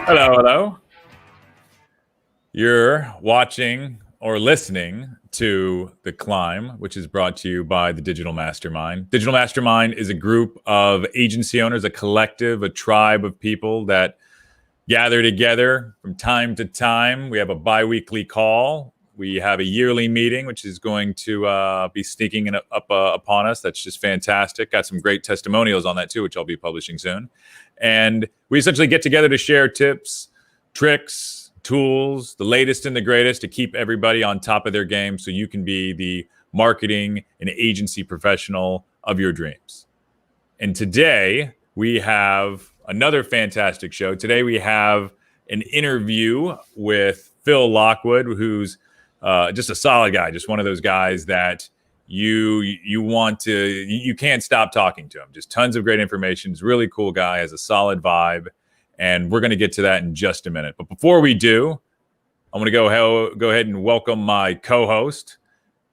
Hello, hello. You're watching or listening to The Climb, which is brought to you by the Digital Mastermind. Digital Mastermind is a group of agency owners, a collective, a tribe of people that gather together from time to time. We have a bi-weekly call. We have a yearly meeting, which is going to be sneaking up upon us. That's just fantastic. Got some great testimonials on that too, which I'll be publishing soon. And we essentially get together to share tips, tricks, tools, the latest and the greatest to keep everybody on top of their game so you can be the marketing and agency professional of your dreams. And today we have another fantastic show. Today we have an interview with Phil Lockwood, who's just a solid guy, just one of those guys that you can't stop talking to him. Just tons of great information. He's a really cool guy, has a solid vibe, and we're going to get to that in just a minute. But before we do, I'm going to go ahead and welcome my co-host,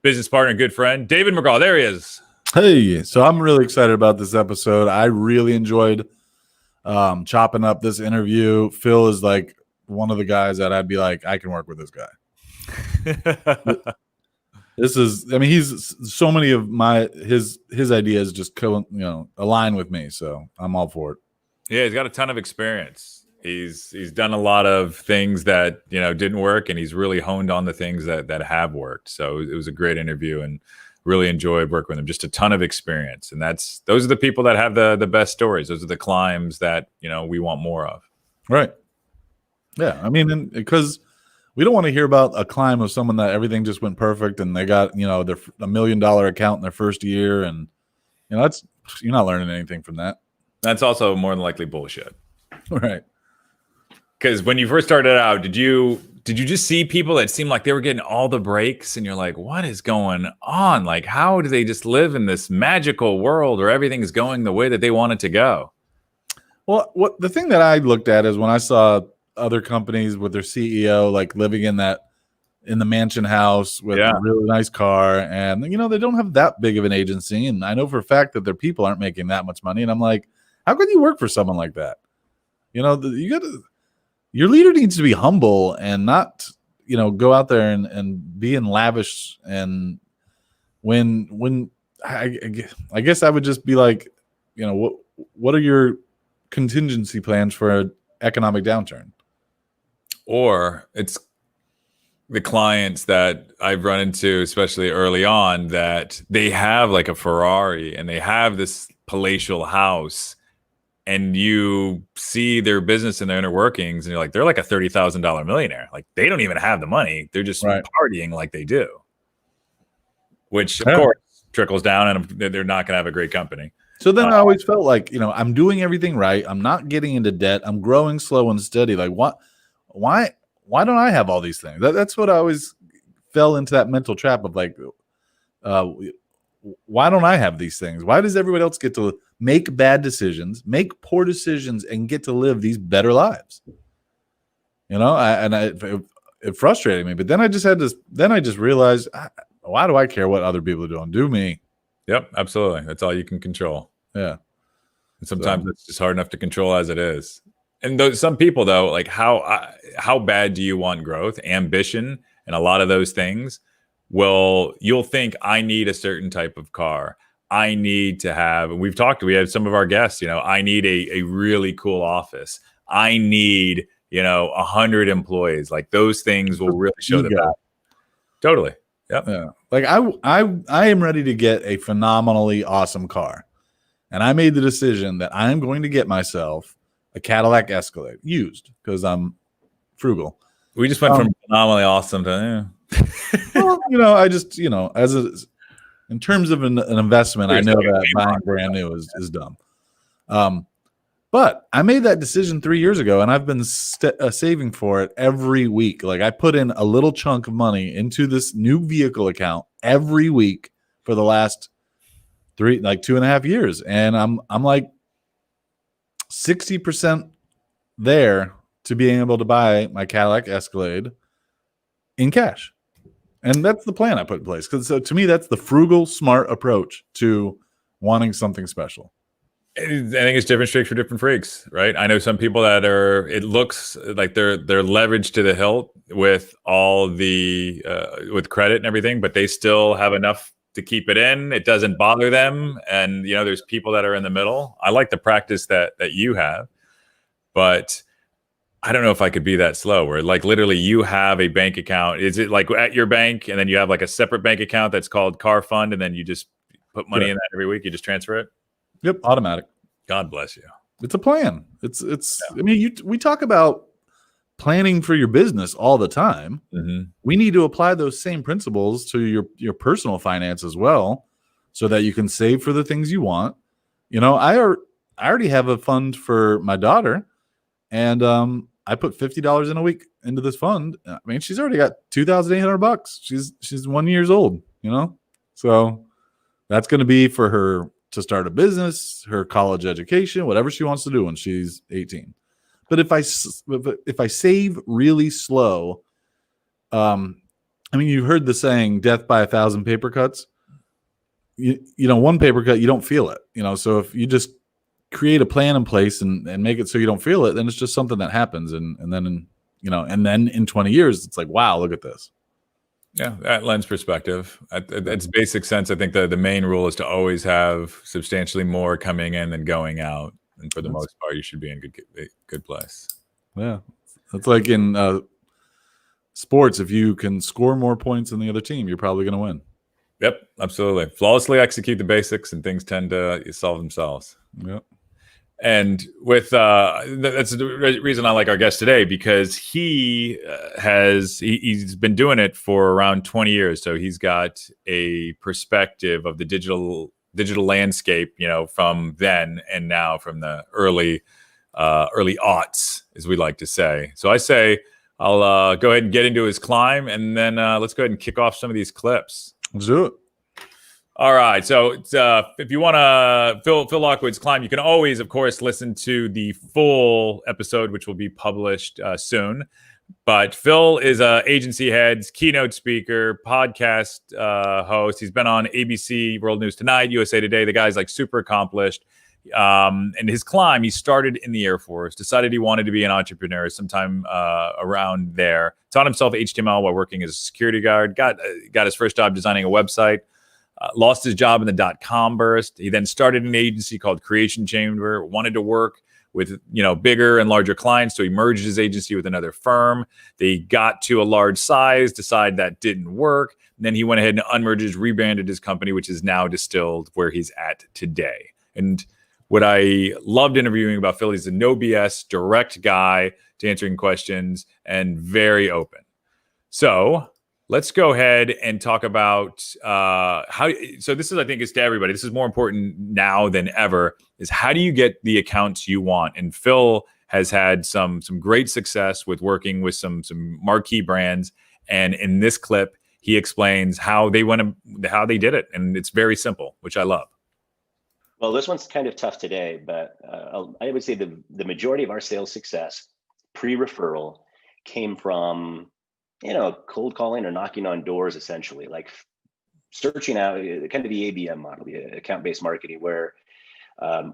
business partner, and good friend, David McGraw. There he is. Hey, so I'm really excited about this episode. I really enjoyed chopping up this interview. Phil is like one of the guys that I'd be like, I can work with this guy. He's so many of his ideas just align with me, so I'm all for it. Yeah, he's got a ton of experience. He's done a lot of things that didn't work, and he's really honed on the things that have worked. So it was a great interview, and really enjoyed working with him. Just a ton of experience, and those are the people that have the best stories. Those are the climbs that we want more of. Right. Yeah, I mean, because we don't want to hear about a climb of someone that everything just went perfect and they got, their $1 million account in their first year. And, you're not learning anything from that. That's also more than likely bullshit. Right. Because when you first started out, did you just see people that seemed like they were getting all the breaks and you're like, what is going on? Like, how do they just live in this magical world where everything's going the way that they want it to go? Well, the thing that I looked at is when I saw other companies with their CEO like living in the mansion house with a really nice car, and they don't have that big of an agency, and I know for a fact that their people aren't making that much money, and I'm like, how can you work for someone like that? Your leader needs to be humble and not go out there and be in lavish. And when I guess I would just be like, what are your contingency plans for an economic downturn? Or it's the clients that I've run into, especially early on, that they have like a Ferrari and they have this palatial house, and you see their business and their inner workings, and you're like, they're like a $30,000 millionaire. Like, they don't even have the money. They're just partying like they do, which of course trickles down, and they're not going to have a great company. So then I always felt like, I'm doing everything right. I'm not getting into debt. I'm growing slow and steady. Like, why don't I have all these things? That's what I always fell into, that mental trap of like, why don't I have these things? Why does everybody else get to make bad decisions, make poor decisions, and get to live these better lives? It frustrated me. But then I just realized, why do I care what other people are doing? Do me. Yep, absolutely. That's all you can control. Yeah. And sometimes it's just hard enough to control as it is. And some people, though, like how bad do you want growth, ambition, and a lot of those things? Well, you'll think, I need a certain type of car. I need to have, and we had some of our guests, I need a really cool office. I need, 100 employees. Like, those things will really show the value. Totally. Yep. Yeah. Like I am ready to get a phenomenally awesome car. And I made the decision that I am going to get myself a Cadillac Escalade used because I'm frugal. We just went from phenomenally awesome to well, I just, in terms of an investment, I know that buying brand new is dumb. But I made that decision 3 years ago, and I've been saving for it every week. Like, I put in a little chunk of money into this new vehicle account every week for the last 2.5 years. And I'm like 60% there to being able to buy my Cadillac Escalade in cash. And that's the plan I put in place. Because to me, that's the frugal, smart approach to wanting something special. I think it's different strokes for different freaks, right? I know some people that are. It looks like they're leveraged to the hilt with all the with credit and everything, but they still have enough to keep it in. It doesn't bother them, and there's people that are in the middle. I like the practice that you have, but I don't know if I could be that slow. Where like literally you have a bank account. Is it like at your bank, and then you have like a separate bank account that's called Car Fund, and then you just put money in that every week? You just transfer it. Yep, automatic. God bless you. It's a plan. It's. I mean, we talk about planning for your business all the time. Mm-hmm. We need to apply those same principles to your personal finance as well, so that you can save for the things you want. I already have a fund for my daughter, and I put $50 in a week into this fund. I mean, she's already got $2,800. She's 1 year old. So that's going to be for her to start a business, her college education, whatever she wants to do when she's 18. But if I save really slow, I mean, you've heard the saying, "Death by 1,000 paper cuts." One paper cut, you don't feel it. So if you just create a plan in place and make it so you don't feel it, then it's just something that happens, and then in 20 years, it's like, wow, look at this. Yeah, that lends perspective. That's basic sense. I think the main rule is to always have substantially more coming in than going out, and for the most part, you should be in good place. Yeah, that's like in sports. If you can score more points than the other team, you're probably going to win. Yep, absolutely. Flawlessly execute the basics, and things tend to solve themselves. Yep. And with that's the reason I like our guest today, because he's been doing it for around 20 years. So he's got a perspective of the digital landscape, from then and now, from the early aughts, as we like to say. So I say I'll go ahead and get into his climb, and then let's go ahead and kick off some of these clips. Let's do it. All right. So if you want to Phil Lockwood's climb, you can always, of course, listen to the full episode, which will be published soon. But Phil is an agency head, keynote speaker, podcast host. He's been on ABC, World News Tonight, USA Today. The guy's like super accomplished. And his climb, he started in the Air Force, decided he wanted to be an entrepreneur sometime around there. Taught himself HTML while working as a security guard. Got his first job designing a website. Lost his job in the dot-com burst. He then started an agency called Creation Chamber, wanted to work with bigger and larger clients, so he merged his agency with another firm. They got to a large size, decided that didn't work. And then he went ahead and unmerged, rebranded his company, which is now Distilled, where he's at today. And what I loved interviewing about Phil, he's a no BS, direct guy to answering questions and very open. So let's go ahead and talk about how. So this is, I think, it's to everybody. This is more important now than ever. Is how do you get the accounts you want? And Phil has had some great success with working with some marquee brands. And in this clip, he explains how they did it, and it's very simple, which I love. Well, this one's kind of tough today, but I would say the majority of our sales success pre-referral came from cold calling or knocking on doors, essentially, like searching out kind of the ABM model, the account-based marketing, where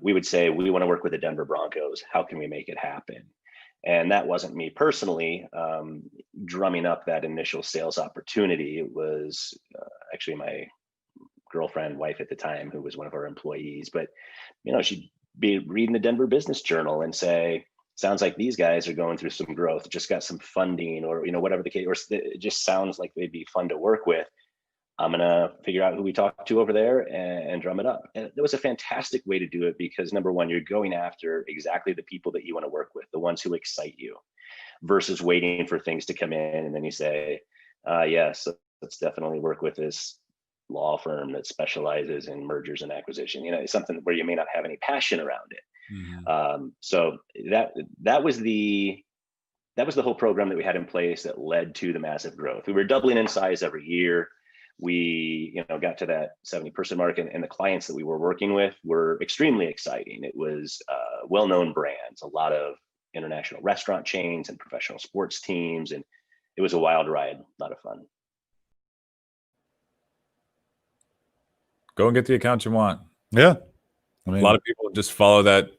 we would say, we want to work with the Denver Broncos. How can we make it happen? And that wasn't me personally drumming up that initial sales opportunity. It was actually my girlfriend, wife at the time, who was one of our employees. But she'd be reading the Denver Business Journal and say, sounds like these guys are going through some growth, just got some funding, or whatever the case, or it just sounds like they'd be fun to work with. I'm gonna figure out who we talk to over there and drum it up. And it was a fantastic way to do it, because number one, you're going after exactly the people that you want to work with, the ones who excite you, versus waiting for things to come in and then you say, yes, let's definitely work with this law firm that specializes in mergers and acquisition. Something where you may not have any passion around it. Mm-hmm. So that was the whole program that we had in place that led to the massive growth. We were doubling in size every year. We got to that 70-person mark, and the clients that we were working with were extremely exciting. It was well-known brands, a lot of international restaurant chains and professional sports teams, and it was a wild ride, a lot of fun. Go and get the accounts you want. Yeah. I mean, a lot of people just follow that.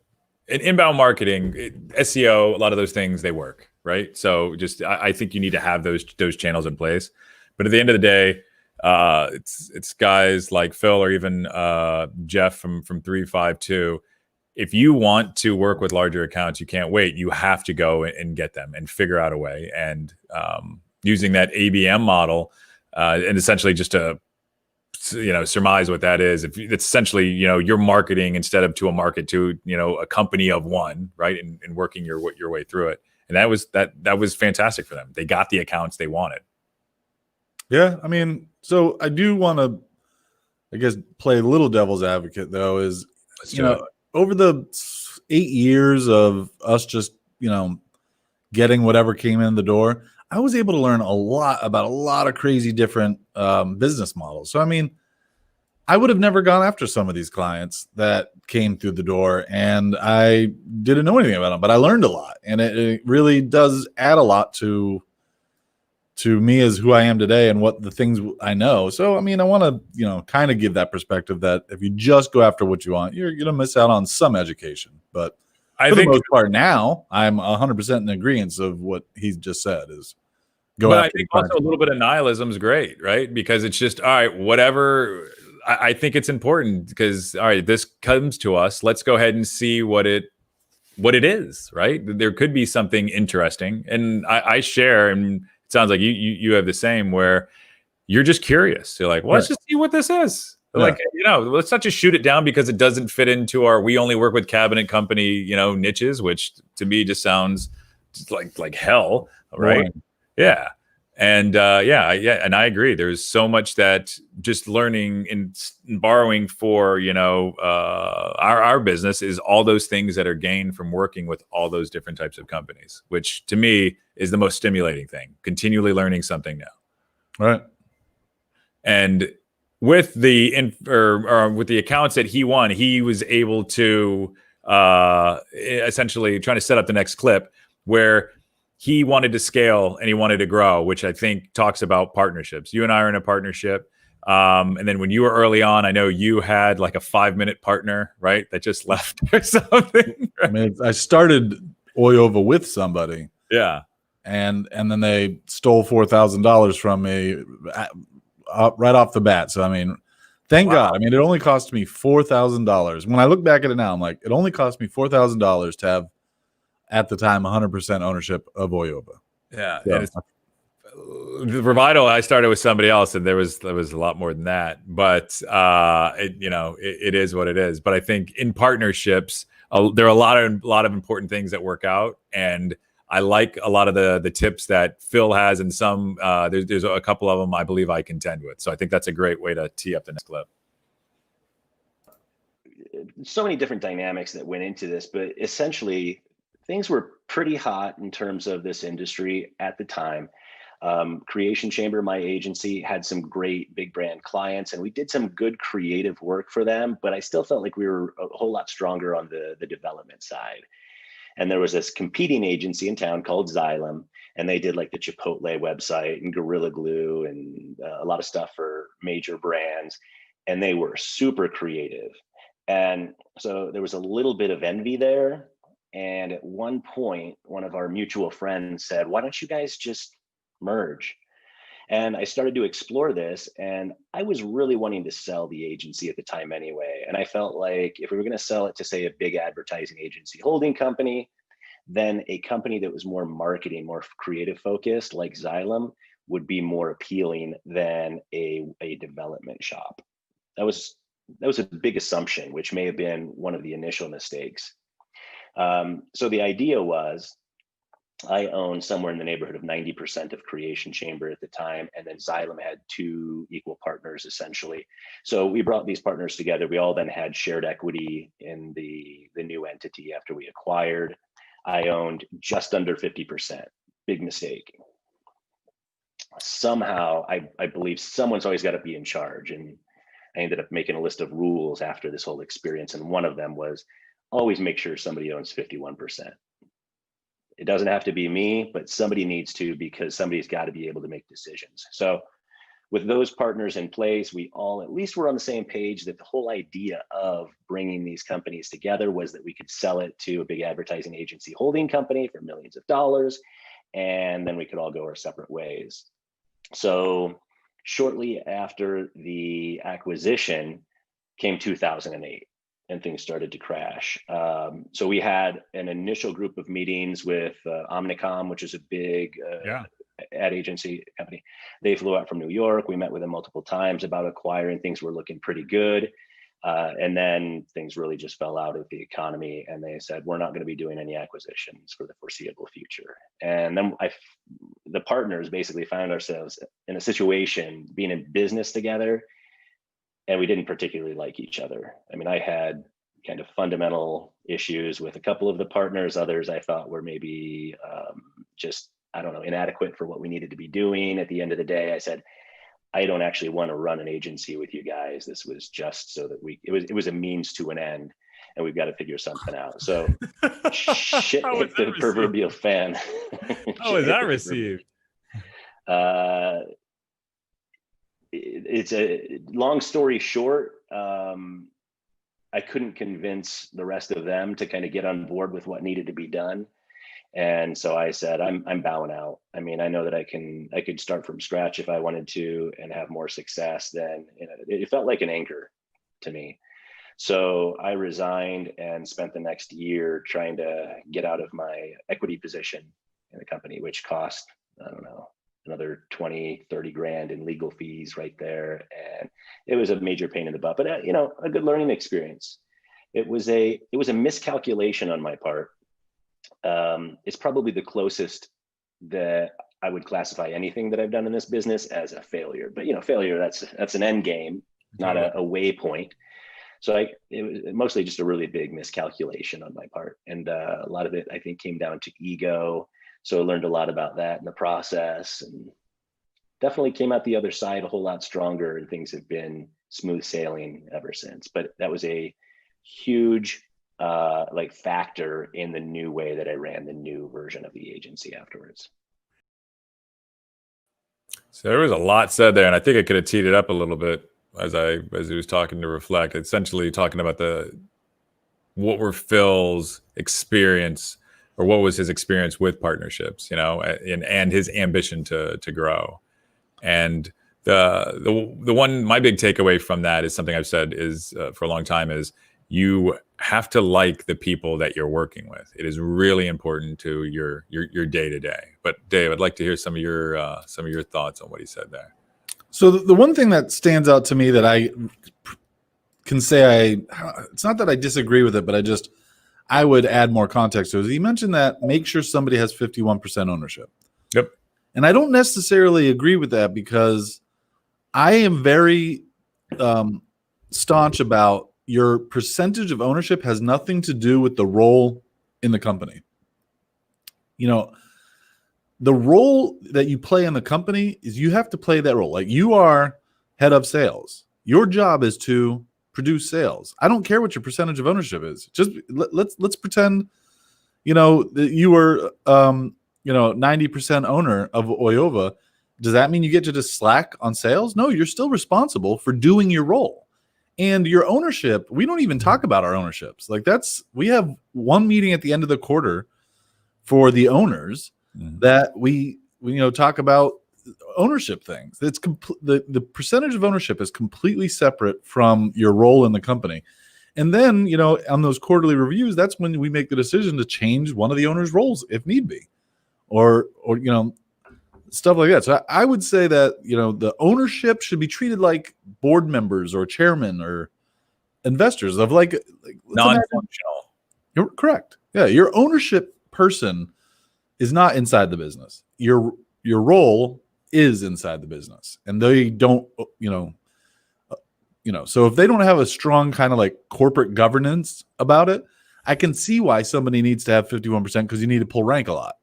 In inbound marketing, SEO, a lot of those things, they work, right? So just I think you need to have those channels in place. But at the end of the day, it's guys like Phil or even Jeff from 352. If you want to work with larger accounts, you can't wait. You have to go and get them and figure out a way. And using that ABM model, and essentially just to surmise what that is. If it's essentially you're marketing instead of to a market to a company of one, right, and working your way through it. And that was fantastic for them. They got the accounts they wanted. Yeah, I mean, so I do want to, I guess, play a little devil's advocate though. Is over the 8 years of us just getting whatever came in the door, I was able to learn a lot about a lot of crazy different business models. So, I mean, I would have never gone after some of these clients that came through the door, and I didn't know anything about them, but I learned a lot, and it really does add a lot to me as who I am today and what the things I know. So, I mean, I want to, kind of give that perspective that if you just go after what you want, you're going to miss out on some education. But for the most part now, I'm 100% in agreement of what he just said is go after. But I think also a little bit of nihilism is great, right? Because it's just, all right, whatever. I think it's important because, all right, this comes to us. Let's go ahead and see what it is, right? There could be something interesting. And I share, and it sounds like you have the same, where you're just curious. You're like, well, let's just see what this is. Yeah. Like, let's not just shoot it down because it doesn't fit into we only work with cabinet company, niches, which to me just sounds just like hell, right? Boring. Yeah. And and I agree. There's so much that just learning and borrowing for our business is all those things that are gained from working with all those different types of companies, which to me is the most stimulating thing. Continually learning something new. Right. And with the with the accounts that he won, he was able to essentially trying to set up the next clip where he wanted to scale and he wanted to grow, which I think talks about partnerships. You and I are in a partnership. And then when you were early on, I know you had like a 5-minute partner, right? That just left or something. Right? I mean, I started Oyova with somebody. Yeah. And then they stole $4,000 from me right off the bat. So, I mean, thank God. I mean, it only cost me $4,000. When I look back at it now, I'm like, it only cost me $4,000 to have, at the time, 100% ownership of Oyova. Yeah. So, and the Revital, I started with somebody else, and there was a lot more than that. But it is what it is. But I think in partnerships, there are a lot of important things that work out, and I like a lot of the tips that Phil has, and some there's a couple of them I believe I contend with. So I think that's a great way to tee up the next clip. So many different dynamics that went into this, but essentially things were pretty hot in terms of this industry at the time. Creation Chamber, my agency, had some great big brand clients, and we did some good creative work for them, but I still felt like we were a whole lot stronger on the development side. And there was this competing agency in town called Xylem, and they did like the Chipotle website and Gorilla Glue and a lot of stuff for major brands, and they were super creative. And so there was a little bit of envy there. And at one point, one of our mutual friends said, why don't you guys just merge? And I started to explore this, and I was really wanting to sell the agency at the time anyway. And I felt like if we were going to sell it to, say, a big advertising agency holding company, then a company that was more marketing, more creative focused, like Xylem, would be more appealing than a development shop. That was a big assumption, which may have been one of the initial mistakes. So the idea was, I owned somewhere in the neighborhood of 90% of Creation Chamber at the time, and then Xylem had 2 equal partners essentially. So we brought these partners together. We all then had shared equity in the new entity after we acquired. I owned just under 50%. Big mistake. Somehow, I believe someone's always got to be in charge, and I ended up making a list of rules after this whole experience, and one of them was always make sure somebody owns 51%. It doesn't have to be me, but somebody needs to, because somebody's got to be able to make decisions. So with those partners in place, we all at least were on the same page that the whole idea of bringing these companies together was that we could sell it to a big advertising agency holding company for millions of dollars, and then we could all go our separate ways. So shortly after the acquisition came 2008, and things started to crash. So we had an initial group of meetings with Omnicom, which is a big ad agency company. They flew out from New York. We met with them multiple times about acquiring. Things were looking pretty good. And then things really just fell out of the economy, and they said, we're not going to be doing any acquisitions for the foreseeable future. And then the partners basically found ourselves in a situation being in business together, and we didn't particularly like each other. I mean, I had kind of fundamental issues with a couple of the partners. Others I thought were maybe just, I don't know, inadequate for what we needed to be doing. At the end of the day, I said, I don't actually want to run an agency with you guys. This was just so that it was a means to an end, and we've got to figure something out. So shit hit the proverbial fan. How was that received? It's a long story short. I couldn't convince the rest of them to kind of get on board with what needed to be done. And so I said, I'm bowing out. I mean, I know that I could start from scratch if I wanted to and have more success. Then it felt like an anchor to me. So I resigned and spent the next year trying to get out of my equity position in the company, which cost, I don't know, another 20, 30 grand in legal fees right there. And it was a major pain in the butt, but a good learning experience. It was a miscalculation on my part. It's probably the closest that I would classify anything that I've done in this business as a failure. But failure, that's an end game, not a waypoint. So it was mostly just a really big miscalculation on my part, and a lot of it I think came down to ego. So I learned a lot about that in the process, and definitely came out the other side a whole lot stronger, and things have been smooth sailing ever since. But that was a huge factor in the new way that I ran the new version of the agency afterwards. So there was a lot said there, and I think I could have teed it up a little bit as he was talking to reflect. Essentially talking about what were Phil's experience, or what was his experience with partnerships, and his ambition to grow. And the one, my big takeaway from that is something I've said is for a long time is you have to like the people that you're working with. It is really important to your day to day. But Dave, I'd like to hear some of your thoughts on what he said there. So the one thing that stands out to me that I can say, it's not that I disagree with it, but I would add more context to it. He mentioned that make sure somebody has 51% ownership. Yep. And I don't necessarily agree with that, because I am very staunch about your percentage of ownership has nothing to do with the role in the company. The role that you play in the company is you have to play that role. Like, you are head of sales. Your job is to produce sales. I don't care what your percentage of ownership is. Just let's pretend, that you were 90% owner of Oyova. Does that mean you get to just slack on sales? No, you're still responsible for doing your role. And your ownership, we don't even talk about our ownerships. We have one meeting at the end of the quarter for the owners that we talk about ownership things. It's the percentage of ownership is completely separate from your role in the company. And then, on those quarterly reviews, that's when we make the decision to change one of the owners' roles if need be, or stuff like that. So I would say that, the ownership should be treated like board members or chairman or investors of non-functional. You're correct. Yeah. Your ownership person is not inside the business. Your role is inside the business, and they don't, so if they don't have a strong kind of like corporate governance about it, I can see why somebody needs to have 51%, because you need to pull rank a lot.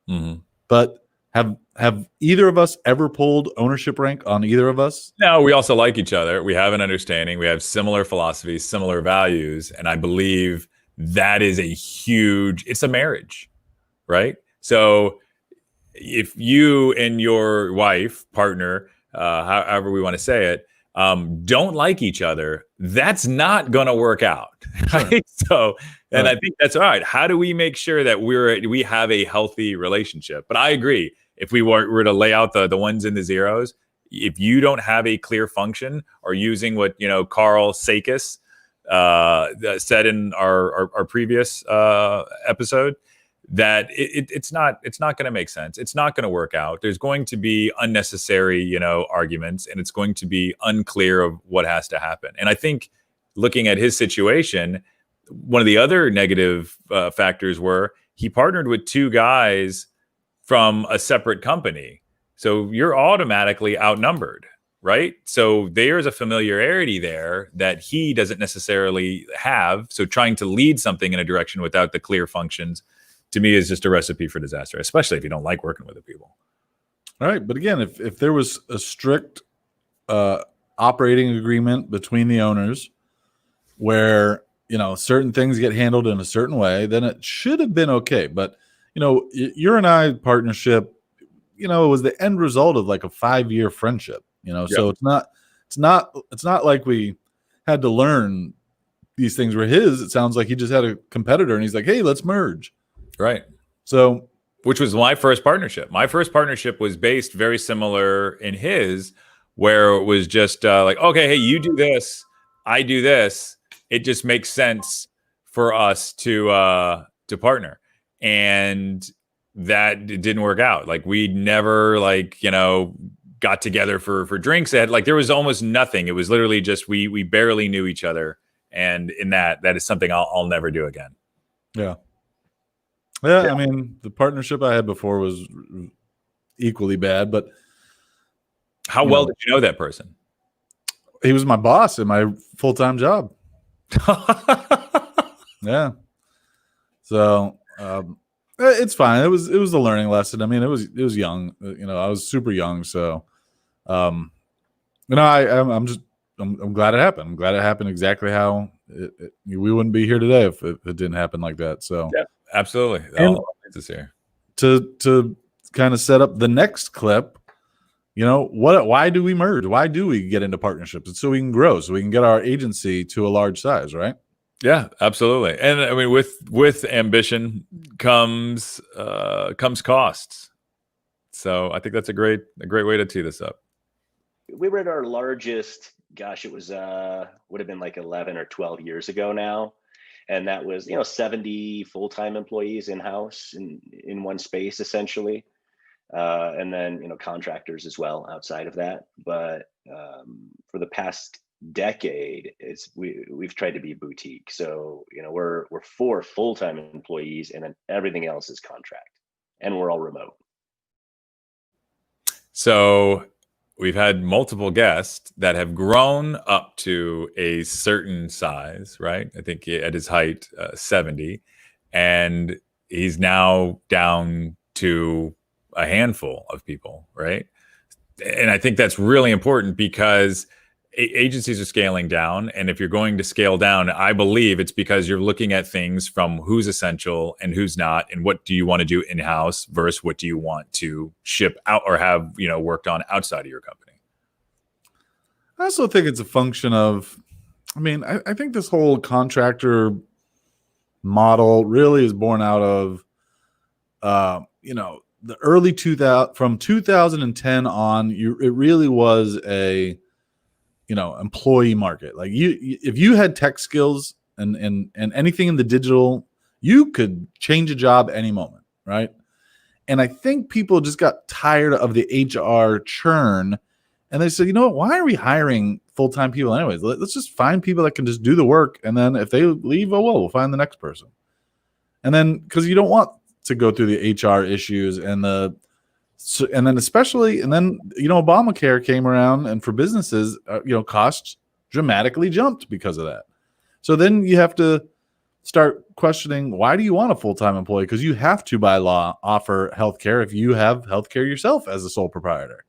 Mm-hmm. But have either of us ever pulled ownership rank on either of us? No, we also like each other. We have an understanding. We have similar philosophies, similar values. And I believe that is it's a marriage, right? So if you and your wife, partner, however we want to say it, don't like each other, that's not going to work out. Right? So, and I think that's all right. How do we make sure that we have a healthy relationship? But I agree. If we were to lay out the ones and the zeros, if you don't have a clear function, or using what Carl Sakis said in our previous episode, that it's not going to make sense. It's not going to work out. There's going to be unnecessary, arguments, and it's going to be unclear of what has to happen. And I think, looking at his situation, one of the other negative factors were he partnered with two guys from a separate company. So you're automatically outnumbered, right? So there's a familiarity there that he doesn't necessarily have. So trying to lead something in a direction without the clear functions, to me, is just a recipe for disaster, especially if you don't like working with the people. All right. But again, if there was a strict operating agreement between the owners where, certain things get handled in a certain way, then it should have been okay. But, your and I partnership, it was the end result of like a 5-year friendship, so it's not like we had to learn these things were his. It sounds like he just had a competitor and he's like, hey, let's merge. Right. So, which was my first partnership. My first partnership was based very similar in his, where it was just like, okay, hey, you do this, I do this. It just makes sense for us to partner. And that didn't work out. Like, we never got together for drinks. There was almost nothing. It was literally just we barely knew each other. And in that is something I'll never do again. Yeah. I mean, the partnership I had before was equally bad, but how well did you know that person? He was my boss in my full-time job. Yeah. So, it's fine. It was a learning lesson. I mean, it was young, I was super young. So, I'm glad it happened. I'm glad it happened exactly how we wouldn't be here today if it didn't happen like that. So, yeah, absolutely. And here to kind of set up the next clip, why do we merge? Why do we get into partnerships? It's so we can grow, so we can get our agency to a large size, right? Yeah, absolutely. And I mean, with ambition comes costs. So I think that's a great way to tee this up. We were at our largest, gosh, it was would have been like 11 or 12 years ago now. And that was, 70 full-time employees in-house in one space, essentially. And then, contractors as well outside of that. But for the past decade, we've tried to be boutique. So, we're 4 full-time employees, and then everything else is contract, and we're all remote. So we've had multiple guests that have grown up to a certain size, right? I think at his height, 70, and he's now down to a handful of people, right? And I think that's really important because agencies are scaling down. And if you're going to scale down, I believe it's because you're looking at things from who's essential and who's not, and what do you want to do in-house versus what do you want to ship out or have, worked on outside of your company. I also think it's a function of, I think this whole contractor model really is born out of, the early 2000, from 2010 on, it really was a, employee market. Like if you had tech skills and anything in the digital, you could change a job any moment, right? And I think people just got tired of the HR churn, and they said, why are we hiring full-time people anyways? Let's just find people that can just do the work, and then if they leave, we'll find the next person. And then, because you don't want to go through the HR issues and then Obamacare came around, and for businesses, costs dramatically jumped because of that. So then you have to start questioning, why do you want a full-time employee? Because you have to, by law, offer healthcare if you have healthcare yourself as a sole proprietor.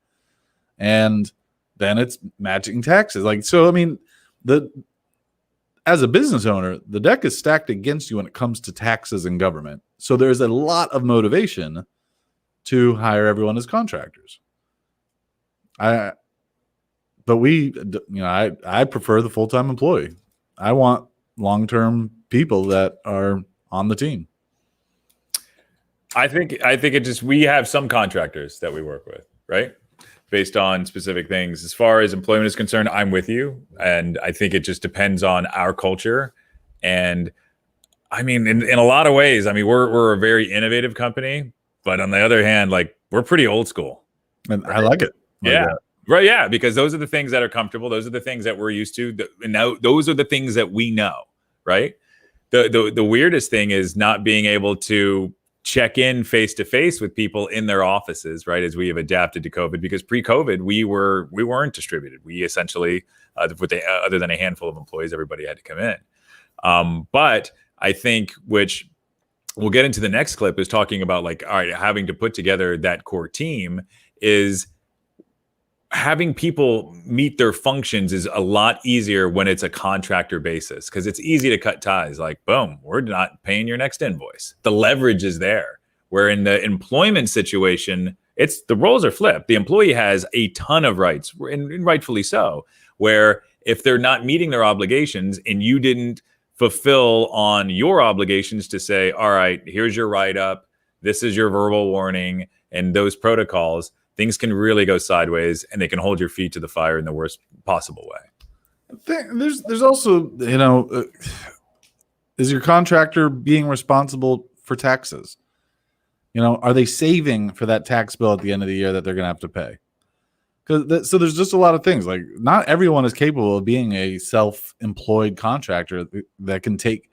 And then it's matching taxes. As a business owner, the deck is stacked against you when it comes to taxes and government. So there's a lot of motivation to hire everyone as contractors. but I prefer the full-time employee. I want long-term people that are on the team. I think it just, we have some contractors that we work with, right? Based on specific things. As far as employment is concerned, I'm with you. And I think it just depends on our culture. And I mean, in a lot of ways, I mean, we're a very innovative company, but on the other hand, like, we're pretty old school. And I like it. Yeah. Right. Yeah. Because those are the things that are comfortable. Those are the things that we're used to. And now those are the things that we know. Right. The weirdest thing is not being able to check in face to face with people in their offices, right? As we have adapted to COVID, because pre-COVID we weren't distributed. We essentially, other than a handful of employees, everybody had to come in. But I think, which we'll get into the next clip, is talking about, like, all right, having to put together that core team is having people meet their functions is a lot easier when it's a contractor basis, because it's easy to cut ties. Like, boom, we're not paying your next invoice. The leverage is there. Where in the employment situation, the roles are flipped. The employee has a ton of rights, and rightfully so, where if they're not meeting their obligations and you didn't fulfill on your obligations to say, all right, here's your write-up, this is your verbal warning, and those protocols, things can really go sideways, and they can hold your feet to the fire in the worst possible way. There's also, is your contractor being responsible for taxes? Are they saving for that tax bill at the end of the year that they're going to have to pay? So there's just a lot of things. Like, not everyone is capable of being a self-employed contractor that can take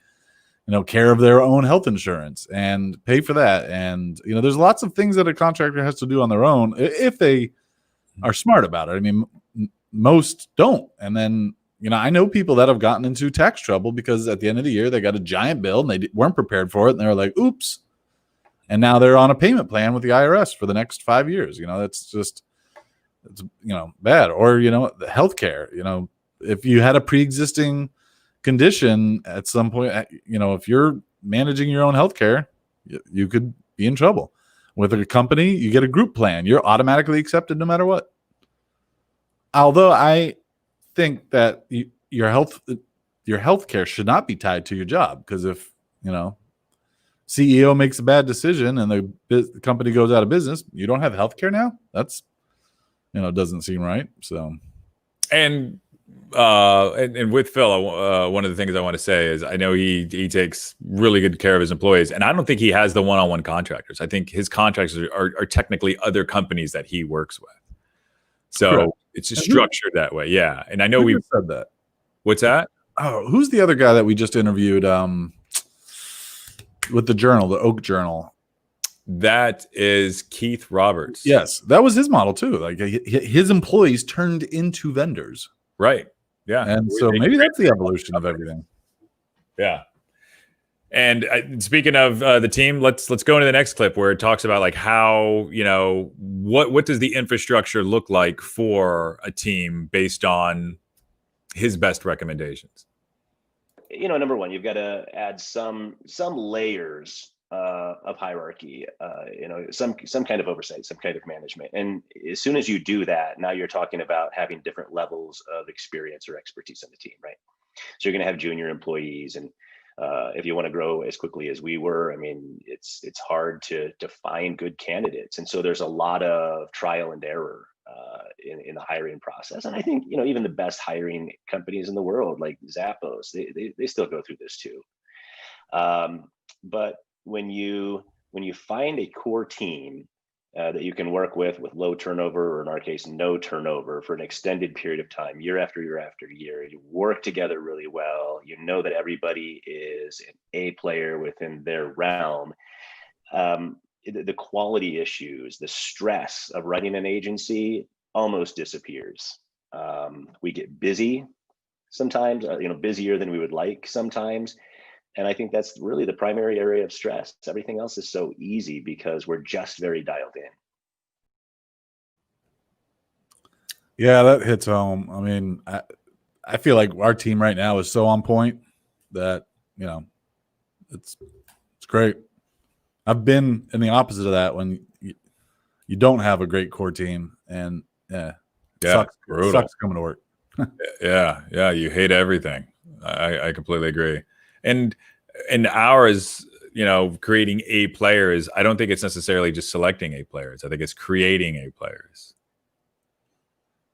care of their own health insurance and pay for that. And, there's lots of things that a contractor has to do on their own if they are smart about it. I mean, most don't. And then, I know people that have gotten into tax trouble because at the end of the year, they got a giant bill and they weren't prepared for it. And they were like, oops. And now they're on a payment plan with the IRS for the next 5 years. That's just, it's, bad. Or, the healthcare, if you had a pre-existing condition at some point, if you're managing your own healthcare, you could be in trouble. With a company, you get a group plan. You're automatically accepted no matter what. Although I think that your healthcare should not be tied to your job, because if CEO makes a bad decision and the company goes out of business, you don't have healthcare now. That's doesn't seem right. So, and with Phil, one of the things I want to say is, I know he takes really good care of his employees, and I don't think he has the one-on-one contractors. I think his contractors are technically other companies that he works with. So correct. It's just structured that way. Yeah. And I know we said that. What's that? Oh, who's the other guy that we just interviewed with the journal, the Oak Journal? That is Keith Roberts. Yes, that was his model too. Like, his employees turned into vendors. Right. Yeah. And so maybe that's the evolution of everything. Yeah. And speaking of the team, let's go into the next clip where it talks about, like, how, what does the infrastructure look like for a team based on his best recommendations. Number one, you've got to add some layers of hierarchy, some kind of oversight, some kind of management. And as soon as you do that, now you're talking about having different levels of experience or expertise on the team, right? So you're going to have junior employees, and if you want to grow as quickly as we were, I mean, it's hard to find good candidates, and so there's a lot of trial and error in the hiring process. And I think even the best hiring companies in the world, like Zappos, they still go through this too. But when you find a core team that you can work with low turnover, or in our case, no turnover, for an extended period of time, year after year after year, you work together really well. You know that everybody is an A player within their realm. The quality issues, the stress of running an agency almost disappears. We get busy sometimes, busier than we would like sometimes. And I think that's really the primary area of stress. Everything else is so easy because we're just very dialed in. Yeah, that hits home. I mean, I feel like our team right now is so on point that, it's great. I've been in the opposite of that when you don't have a great core team, and yeah, Yeah, brutal. Sucks coming to work. Yeah, you hate everything. I completely agree. And ours, creating A players, I don't think it's necessarily just selecting A players. I think it's creating A players.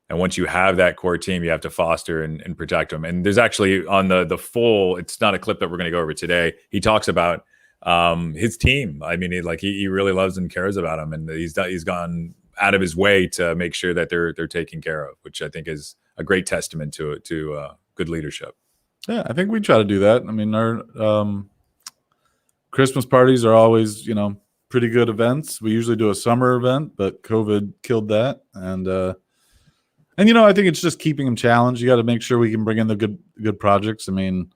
And once you have that core team, you have to foster and protect them. And there's actually on the full, it's not a clip that we're going to go over today. He talks about his team. I mean, he really loves and cares about them, and he's gone out of his way to make sure that they're taken care of, which I think is a great testament to good leadership. Yeah, I think we try to do that. I mean, our Christmas parties are always, pretty good events. We usually do a summer event, but COVID killed that. And I think it's just keeping them challenged. You got to make sure we can bring in the good projects. I mean,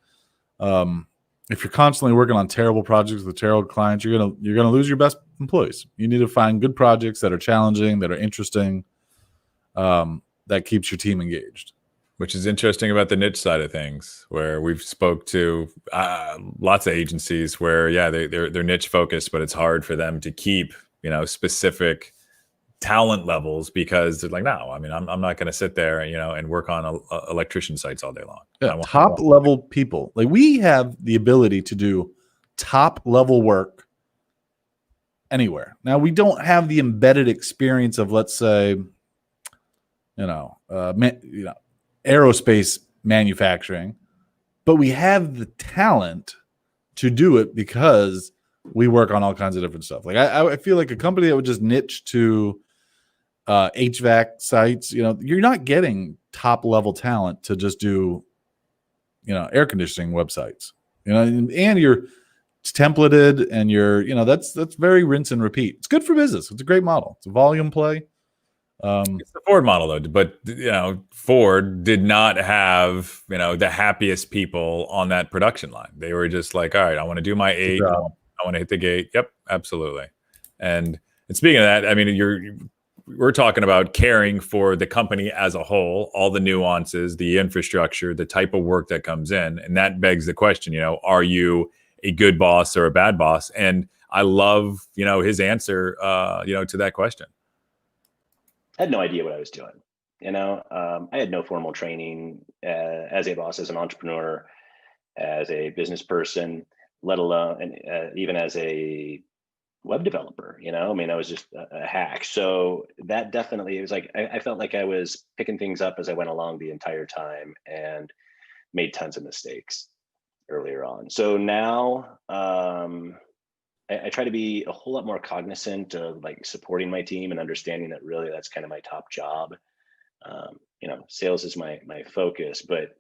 if you're constantly working on terrible projects with terrible clients, you're gonna lose your best employees. You need to find good projects that are challenging, that are interesting, that keeps your team engaged. Which is interesting about the niche side of things, where we've spoke to lots of agencies where, they're niche focused, but it's hard for them to keep, specific talent levels because they're like, no, I mean, I'm not going to sit there, and work on electrician sites all day long. Yeah, top level people. Like, we have the ability to do top level work anywhere. Now, we don't have the embedded experience of, let's say, aerospace manufacturing, but we have the talent to do it because we work on all kinds of different stuff. Like, I feel like a company that would just niche to HVAC sites, you're not getting top level talent to just do, air conditioning websites, and you're templated and you're, that's very rinse and repeat. It's good for business. It's a great model. It's a volume play. It's the Ford model though, but Ford did not have the happiest people on that production line. They were just like, all right, I want to do my 8. I want to hit the gate. Yep, absolutely. And speaking of that, I mean, we're talking about caring for the company as a whole, all the nuances, the infrastructure, the type of work that comes in, and that begs the question: are you a good boss or a bad boss? And I love his answer to that question. I had no idea what I was doing. I had no formal training as a boss, as an entrepreneur, as a business person, let alone, and even as a web developer. I mean, I was just a hack. So that definitely, it was like, I felt like I was picking things up as I went along the entire time and made tons of mistakes earlier on. So now, I try to be a whole lot more cognizant of like supporting my team and understanding that really that's kind of my top job. Sales is my focus, but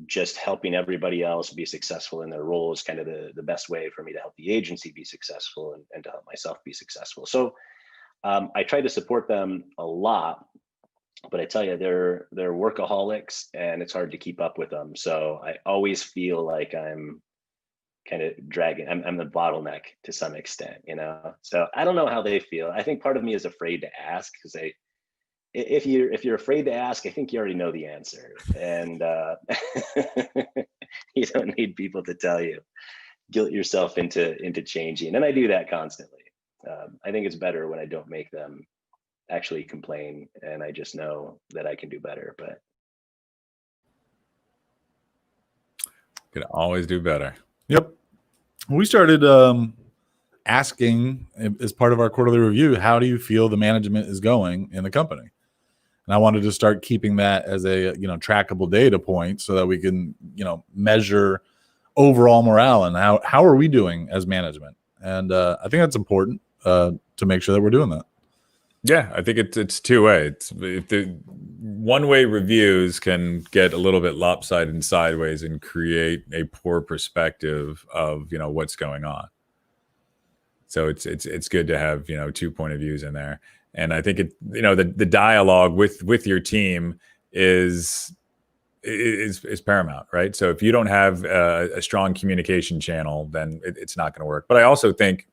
just helping everybody else be successful in their role is kind of the best way for me to help the agency be successful and to help myself be successful. So I try to support them a lot, but I tell you, they're workaholics and it's hard to keep up with them. So I always feel like I'm kind of dragging. I'm the bottleneck to some extent, So I don't know how they feel. I think part of me is afraid to ask because if you're afraid to ask, I think you already know the answer, and you don't need people to tell you. Guilt yourself into changing, and I do that constantly. I think it's better when I don't make them actually complain, and I just know that I can do better. But can always do better. Yep. We started asking as part of our quarterly review, how do you feel the management is going in the company? And I wanted to start keeping that as a trackable data point so that we can measure overall morale and how are we doing as management. And I think that's important to make sure that we're doing that. Yeah, I think it's two-way. If the one-way reviews can get a little bit lopsided and sideways and create a poor perspective of what's going on. So it's good to have 2 point of views in there, and I think the dialogue with your team is paramount, right? So if you don't have a strong communication channel, then it's not going to work. But I also think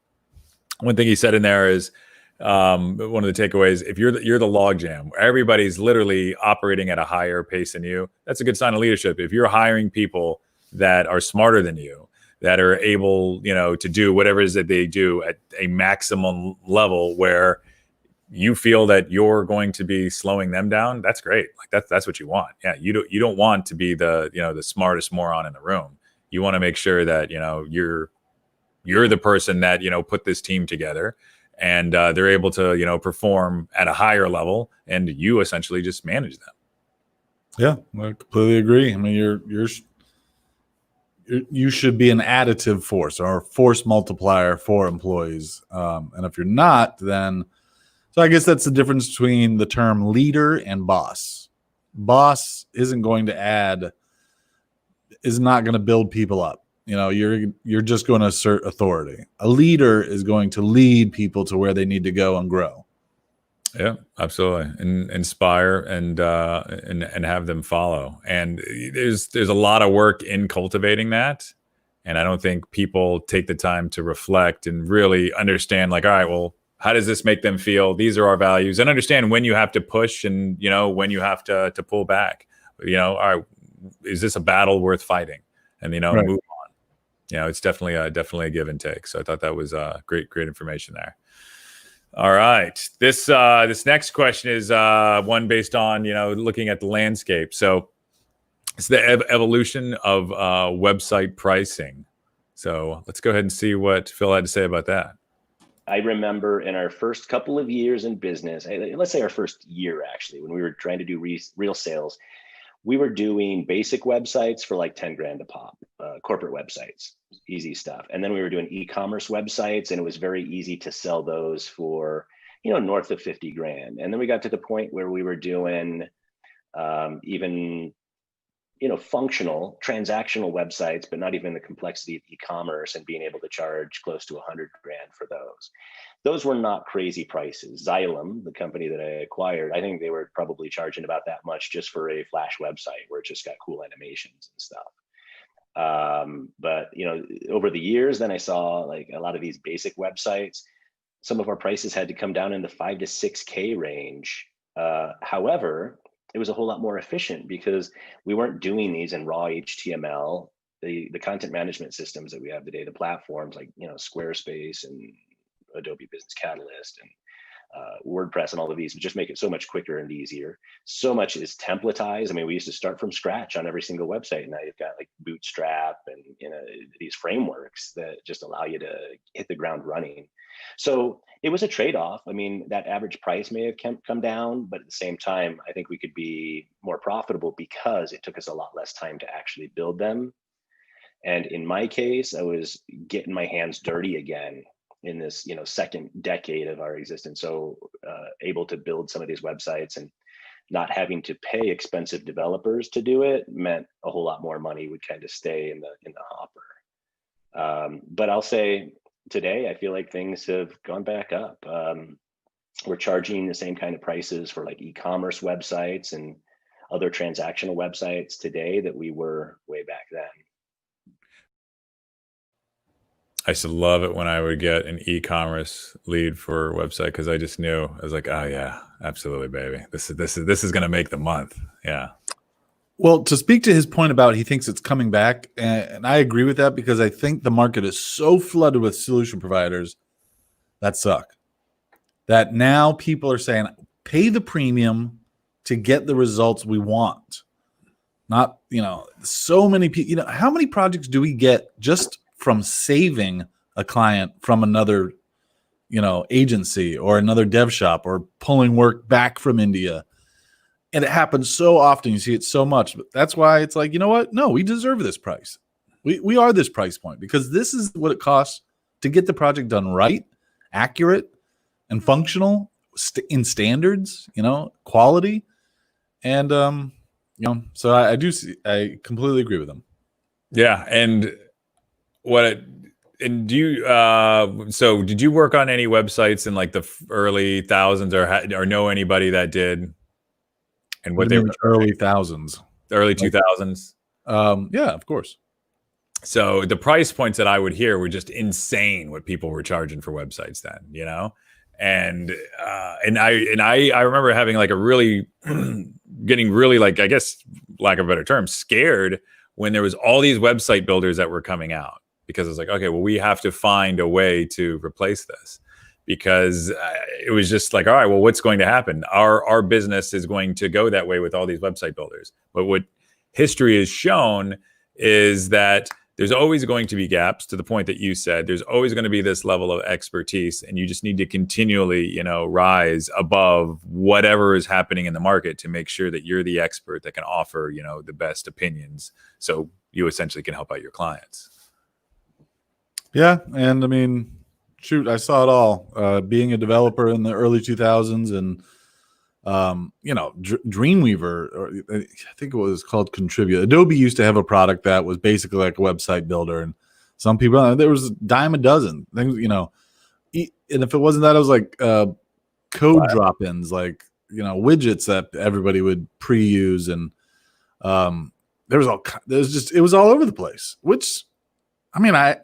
one thing he said in there is, one of the takeaways: if you're the logjam, everybody's literally operating at a higher pace than you, that's a good sign of leadership. If you're hiring people that are smarter than you, that are able to do whatever it is that they do at a maximum level, where you feel that you're going to be slowing them down, that's great. Like that's what you want. Yeah, you don't want to be the the smartest moron in the room. You want to make sure that you're the person that put this team together, and they're able to perform at a higher level, and you essentially just manage them. Yeah, I completely agree. I mean, you should be an additive force or a force multiplier for employees, and if you're not, then so I guess that's the difference between the term leader and boss. Boss is not going to build people up. You're just going to assert authority. A leader is going to lead people to where they need to go and grow. Yeah, absolutely, and inspire and have them follow. And there's a lot of work in cultivating that, and I don't think people take the time to reflect and really understand. Like, all right, well, how does this make them feel? These are our values, and understand when you have to push and when you have to pull back. All right, is this a battle worth fighting? And Right. Move on. It's definitely a give and take. So I thought that was great information there. All right. This next question is one based on looking at the landscape. So it's the evolution of website pricing. So let's go ahead and see what Phil had to say about that. I remember in our first couple of years in business, let's say our first year actually, when we were trying to do real sales, we were doing basic websites for like 10 grand a pop, corporate websites, easy stuff. And then we were doing e-commerce websites, and it was very easy to sell those for, north of 50 grand. And then we got to the point where we were doing even, functional transactional websites, but not even the complexity of e-commerce, and being able to charge close to 100 grand for those. Those were not crazy prices. Xylem, the company that I acquired, I think they were probably charging about that much just for a Flash website where it just got cool animations and stuff. But over the years, then I saw like a lot of these basic websites. Some of our prices had to come down in the 5 to 6K range. However, it was a whole lot more efficient because we weren't doing these in raw HTML. The content management systems that we have today, the platforms like Squarespace and Adobe Business Catalyst and WordPress and all of these would just make it so much quicker and easier. So much is templatized. I mean, we used to start from scratch on every single website. And now you've got like Bootstrap and these frameworks that just allow you to hit the ground running. So it was a trade-off. I mean, that average price may have come down, but at the same time, I think we could be more profitable because it took us a lot less time to actually build them. And in my case, I was getting my hands dirty again in this second decade of our existence, so able to build some of these websites and not having to pay expensive developers to do it meant a whole lot more money would kind of stay in the hopper. But I'll say today I feel like things have gone back up. We're charging the same kind of prices for like e-commerce websites and other transactional websites today that we were way back then. I used to love it when I would get an e-commerce lead for a website because I just knew, I was like, oh yeah, absolutely, baby. This is going to make the month. Yeah. Well, to speak to his point about he thinks it's coming back, and I agree with that because I think the market is so flooded with solution providers that suck that now people are saying pay the premium to get the results we want. Not, so many people, how many projects do we get just from saving a client from another, agency or another dev shop or pulling work back from India? And it happens so often. You see it so much. But that's why it's like, you know what? No, we deserve this price. We are this price point because this is what it costs to get the project done right, accurate, and functional in standards, quality. And, so I completely agree with them. Yeah. And do you so did you work on any websites in like the early thousands or know anybody that did? And what they were early thousands, early 2000s? Yeah, of course. So the price points that I would hear were just insane what people were charging for websites then, and I remember having like a really getting really, like, I guess lack of a better term, scared when there was all these website builders that were coming out, because it's like, okay, well, we have to find a way to replace this, because it was just like, all right, well, what's going to happen? Our business is going to go that way with all these website builders. But what history has shown is that there's always going to be gaps, to the point that you said. There's always going to be this level of expertise, and you just need to continually, rise above whatever is happening in the market to make sure that you're the expert that can offer, the best opinions. So you essentially can help out your clients. Yeah. And I mean, shoot, I saw it all. Being a developer in the early 2000s, and Dreamweaver, or I think it was called Contribute. Adobe used to have a product that was basically like a website builder, and some people, there was a dime a dozen things, and if it wasn't that, it was like code drop-ins, like widgets that everybody would pre-use, and it was all over the place. Which, I mean, I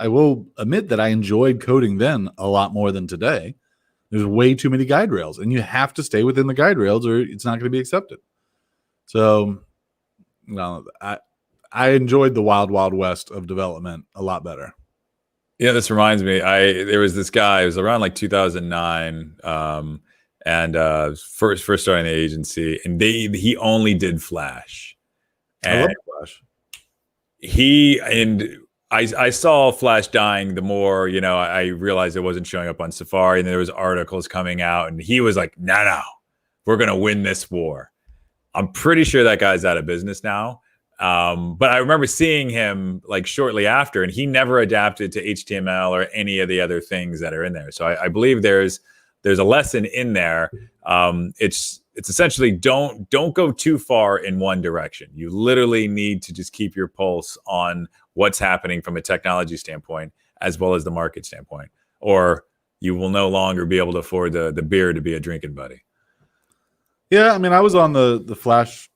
will admit that I enjoyed coding then a lot more than today. There's way too many guide rails, and you have to stay within the guide rails or it's not going to be accepted. So, I enjoyed the wild, wild west of development a lot better. Yeah, this reminds me. There was this guy. It was around like 2009, and first starting the agency, and he only did Flash. And I love Flash. I saw Flash dying. The more, I realized it wasn't showing up on Safari, and there was articles coming out, and he was like, no, we're going to win this war. I'm pretty sure that guy's out of business now. But I remember seeing him like shortly after, and he never adapted to HTML or any of the other things that are in there. So I believe there's a lesson in there. It's essentially don't go too far in one direction. You literally need to just keep your pulse on what's happening from a technology standpoint as well as the market standpoint, or you will no longer be able to afford the beer to be a drinking buddy. Yeah, I mean, I was on the Flash,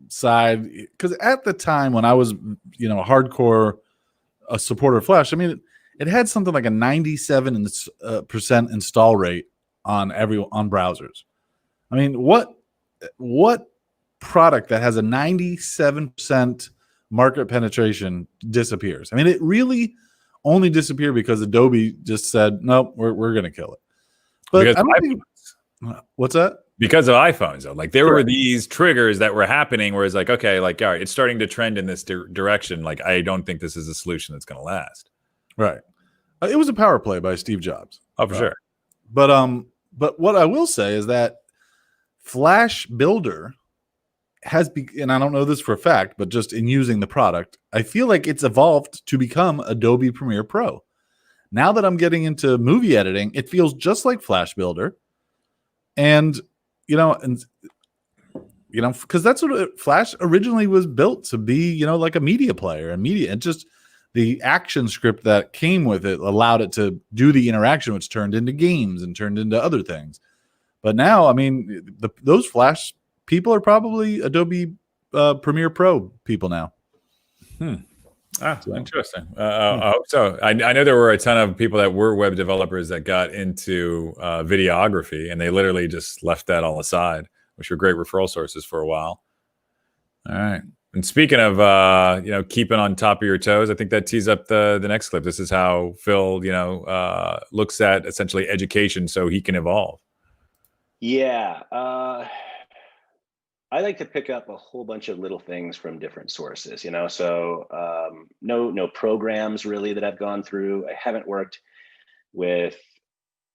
side, because at the time when I was, hardcore a supporter of Flash, I mean, it had something like a 97% install rate on browsers. I mean, what product that has a 97% market penetration disappears? I mean, it really only disappeared because Adobe just said, nope, we're going to kill it. But because I don't think. What's that? Because of iPhones, though. Like, there were these triggers that were happening where it's like, okay, like, all right, it's starting to trend in this direction. Like, I don't think this is a solution that's going to last. Right. It was a power play by Steve Jobs. Oh, for sure. But what I will say is that Flash Builder and I don't know this for a fact, but just in using the product, I feel like it's evolved to become Adobe Premiere Pro. Now that I'm getting into movie editing, it feels just like Flash Builder. And because that's what Flash originally was built to be, like a media player and media, and just the action script that came with it allowed it to do the interaction, which turned into games and turned into other things. But now, I mean, those Flash people are probably Adobe Premiere Pro people now. Interesting. I hope so. I know there were a ton of people that were web developers that got into videography, and they literally just left that all aside, which were great referral sources for a while. All right. And speaking of, keeping on top of your toes, I think that tees up the next clip. This is how Phil, looks at essentially education so he can evolve. Yeah. I like to pick up a whole bunch of little things from different sources, so no programs really that I've gone through. I haven't worked with,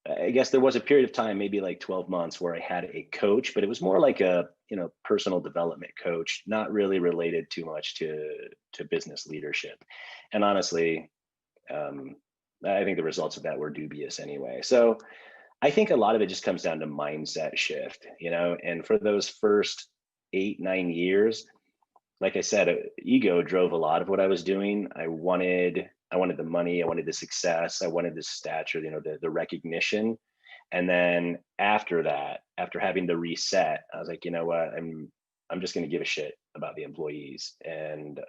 I guess there was a period of time, maybe like 12 months, where I had a coach, but it was more like a, personal development coach, not really related too much to business leadership. And honestly, I think the results of that were dubious anyway. So I think a lot of it just comes down to mindset shift, and for those first 8-9 years, like I said, ego drove a lot of what I was doing. I wanted the money, I wanted the success, I wanted the stature, the recognition. And then after that, after having the reset, I was like, you know what, I'm just going to give a shit about the employees. And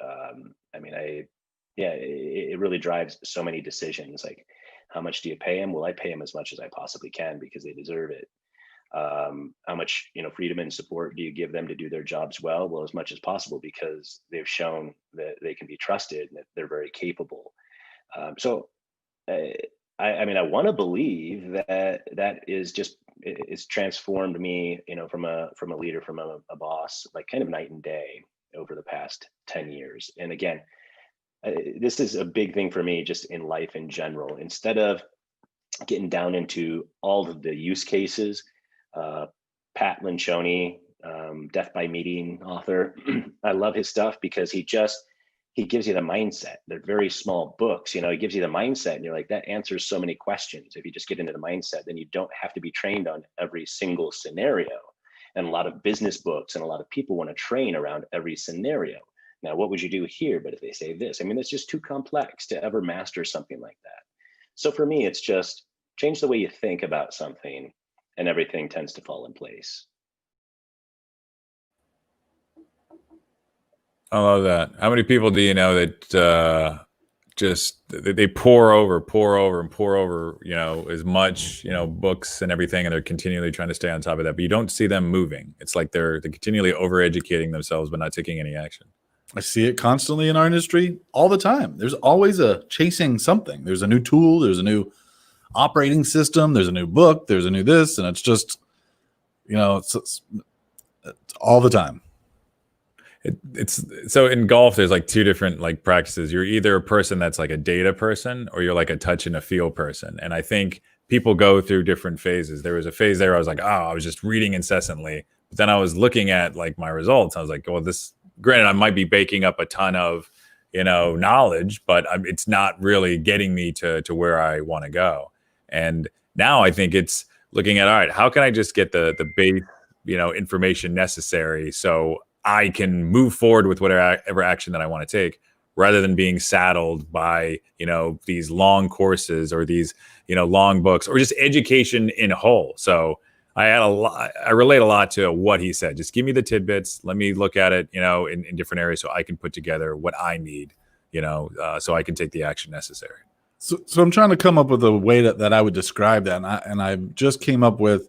it really drives so many decisions. Like, how much do you pay them? Well, I pay them as much as I possibly can because they deserve it. How much freedom and support do you give them to do their jobs well? Well, as much as possible, because they've shown that they can be trusted and that they're very capable. So I mean, I want to believe that it's transformed me, from a leader, from a boss, like kind of night and day over the past 10 years. And again, this is a big thing for me just in life in general. Instead of getting down into all of the use cases, Pat Lencioni, Death by Meeting author, I love his stuff because he gives you the mindset. They're very small books, he gives you the mindset, and you're like, that answers so many questions. If you just get into the mindset, then you don't have to be trained on every single scenario. And a lot of business books and a lot of people want to train around every scenario. Now, what would you do here? But if they say this, I mean, it's just too complex to ever master something like that. So for me, it's just change the way you think about something, and everything tends to fall in place. I love that. How many people do you know that just they pour over, as much, books and everything, and they're continually trying to stay on top of that, but you don't see them moving. It's like they're continually over-educating themselves, but not taking any action. I see it constantly in our industry all the time. There's always a chasing something. There's a new tool, there's a new operating system, there's a new book, there's a new this, and it's just, it's all the time. It's so in golf, there's like two different like practices. You're either a person that's like a data person, or you're like a touch and a feel person. And I think people go through different phases. There was a phase there I was like, oh, I was just reading incessantly. But then I was looking at like my results. I was like, well, granted, I might be baking up a ton of, knowledge, but it's not really getting me to where I want to go. And now I think it's looking at, all right, how can I just get the base, information necessary so I can move forward with whatever action that I want to take, rather than being saddled by, these long courses or these, long books, or just education in whole. So I relate a lot to what he said. Just give me the tidbits. Let me look at it, in different areas so I can put together what I need, so I can take the action necessary. So I'm trying to come up with a way that I would describe that. And I just came up with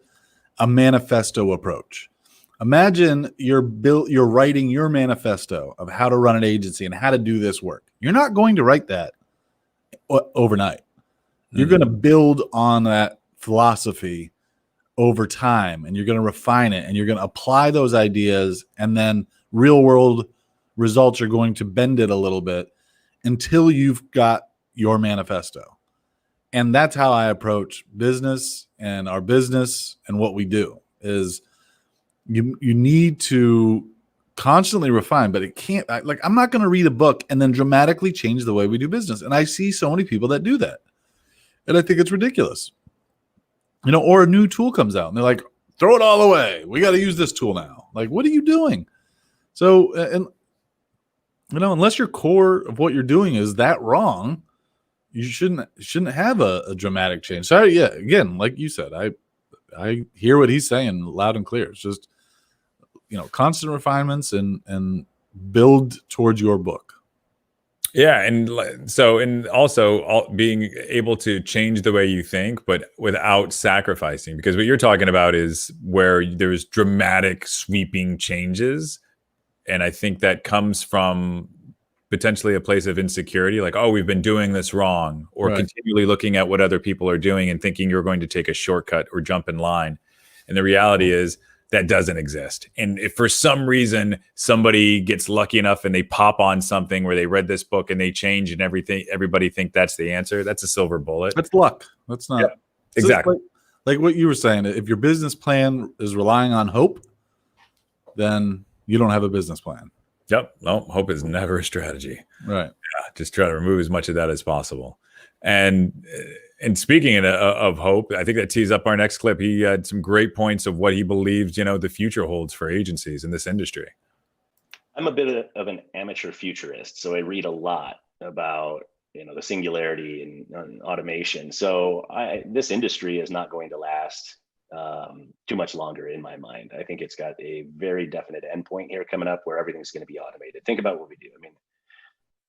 a manifesto approach. Imagine you're writing your manifesto of how to run an agency and how to do this work. You're not going to write that overnight. You're going to build on that philosophy over time, and you're going to refine it, and you're going to apply those ideas, and then real world results are going to bend it a little bit until you've got your manifesto. And that's how I approach business and our business, and what we do is you need to constantly refine, but it can't, like, I'm not going to read a book and then dramatically change the way we do business. And I see so many people that do that, and I think it's ridiculous. Or a new tool comes out and they're like, throw it all away. We got to use this tool now. Like, what are you doing? So, and unless your core of what you're doing is that wrong, you shouldn't have a dramatic change. So yeah, again, like you said, I hear what he's saying loud and clear. It's just, constant refinements and build towards your book. Yeah. And also being able to change the way you think, but without sacrificing, because what you're talking about is where there's dramatic sweeping changes. And I think that comes from potentially a place of insecurity, like, oh, we've been doing this wrong, or Right. continually looking at what other people are doing and thinking you're going to take a shortcut or jump in line. And the reality is that doesn't exist. And if for some reason somebody gets lucky enough and they pop on something where they read this book and they change and everybody think that's the answer, that's a silver bullet. That's luck. That's not. Yep. Exactly. Like what you were saying, if your business plan is relying on hope, then you don't have a business plan. Yep. No, hope is never a strategy. Right. Yeah, just try to remove as much of that as possible. And speaking of hope, I think that tees up our next clip. He had some great points of what he believes, the future holds for agencies in this industry. I'm a bit of an amateur futurist, so I read a lot about the singularity and automation. So this industry is not going to last too much longer in my mind. I think it's got a very definite endpoint here coming up where everything's going to be automated. Think about what we do. I mean,